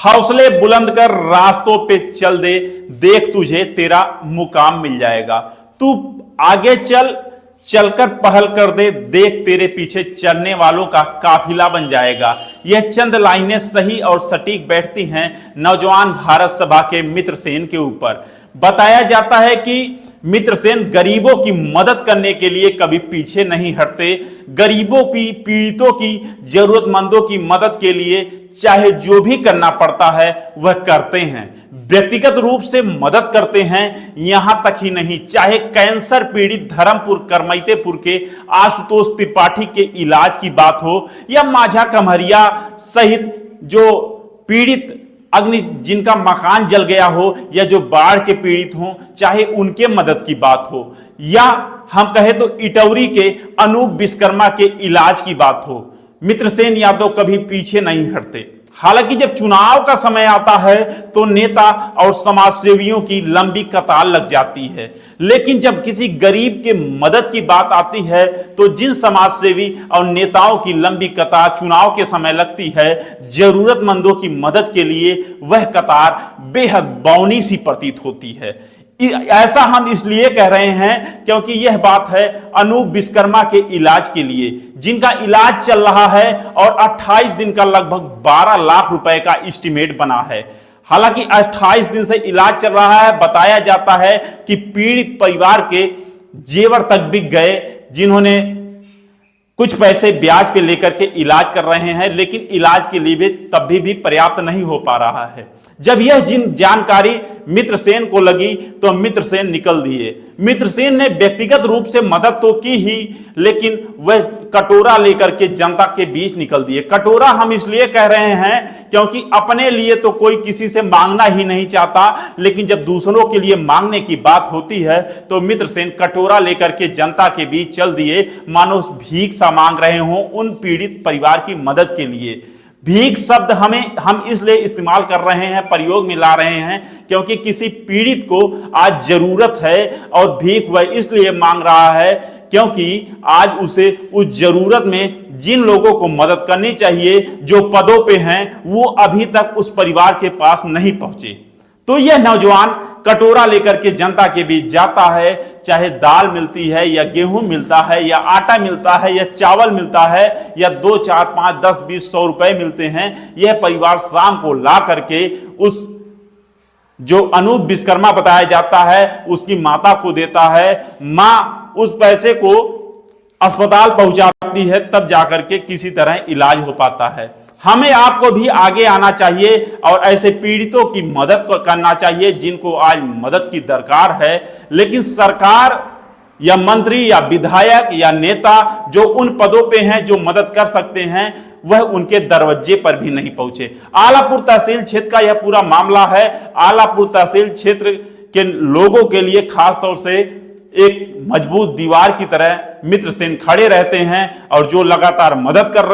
हौसले बुलंद कर रास्तों पे चल दे, देख तुझे तेरा मुकाम मिल जाएगा। तू आगे चल, चलकर पहल कर दे, देख तेरे पीछे चलने वालों का काफिला बन जाएगा। यह चंद लाइनें सही और सटीक बैठती हैं नौजवान भारत सभा के मित्रसेन के ऊपर। बताया जाता है कि मित्रसेन गरीबों की मदद करने के लिए कभी पीछे नहीं हटते। गरीबों की, पीड़ितों की, जरूरतमंदों की मदद के लिए चाहे जो भी करना पड़ता है वह करते हैं। व्यक्तिगत रूप से मदद करते हैं। यहां तक ही नहीं, चाहे कैंसर पीड़ित धर्मपुर करमैतेपुर के आशुतोष त्रिपाठी के इलाज की बात हो या माझा कमहरिया सहित जो पीड़ित अग्नि जिनका मकान जल गया हो या जो बाढ़ के पीड़ित हों, चाहे उनके मदद की बात हो या हम कहें तो इटौरी के अनूप विश्वकर्मा के इलाज की बात हो, मित्रसेन यादव कभी पीछे नहीं हटते। हालांकि जब चुनाव का समय आता है तो नेता और समाजसेवियों की लंबी कतार लग जाती है, लेकिन जब किसी गरीब के मदद की बात आती है तो जिन समाजसेवी और नेताओं की लंबी कतार चुनाव के समय लगती है जरूरतमंदों की मदद के लिए, वह कतार बेहद बौनी सी प्रतीत होती है। ऐसा हम इसलिए कह रहे हैं क्योंकि यह बात है अनूप विश्वकर्मा के इलाज के लिए, जिनका इलाज चल रहा है और 28 दिन का लगभग 12 लाख रुपए का एस्टिमेट बना है। हालांकि 28 दिन से इलाज चल रहा है। बताया जाता है कि पीड़ित परिवार के जेवर तक बिक गए, जिन्होंने कुछ पैसे ब्याज पे लेकर के इलाज कर रहे हैं, लेकिन इलाज के लिए भी तब भी पर्याप्त नहीं हो पा रहा है। जब यह जानकारी मित्रसेन को लगी तो मित्रसेन निकल दिए। मित्रसेन ने व्यक्तिगत रूप से मदद तो की ही, लेकिन वह कटोरा लेकर के जनता के बीच निकल दिए। कटोरा हम इसलिए कह रहे हैं क्योंकि अपने लिए तो कोई किसी से मांगना ही नहीं चाहता, लेकिन जब दूसरों के लिए मांगने की बात होती है तो मित्रसेन कटोरा लेकर के जनता के बीच चल दिए, मानो भीख सा मांग रहे हों उन पीड़ित परिवार की मदद के लिए। भीख शब्द हम इसलिए इस्तेमाल कर रहे हैं, प्रयोग में ला रहे हैं, क्योंकि किसी पीड़ित को आज जरूरत है और भीख वह इसलिए मांग रहा है क्योंकि आज उसे उस जरूरत में जिन लोगों को मदद करनी चाहिए, जो पदों पे हैं, वो अभी तक उस परिवार के पास नहीं पहुंचे। तो यह नौजवान कटोरा लेकर के जनता के बीच जाता है, चाहे दाल मिलती है या गेहूं मिलता है या आटा मिलता है या चावल मिलता है या 2, 4, 5, 10, 20, 100 रुपए मिलते हैं, यह परिवार शाम को ला करके उस जो अनूप विश्वकर्मा बताया जाता है उसकी माता को देता है। मां उस पैसे को अस्पताल पहुंचाती है, तब जाकर के किसी तरह इलाज हो पाता है। हमें आपको भी आगे आना चाहिए और ऐसे पीड़ितों की मदद करना चाहिए जिनको आज मदद की दरकार है, लेकिन सरकार या मंत्री या विधायक या नेता जो उन पदों पे हैं जो मदद कर सकते हैं, वह उनके दरवाजे पर भी नहीं पहुंचे। आलापुर तहसील क्षेत्र का यह पूरा मामला है। आलापुर तहसील क्षेत्र के लोगों के लिए खास तौर से एक मजबूत दीवार की तरह मित्रसेन खड़े रहते हैं और जो लगातार मदद कर रहे हैं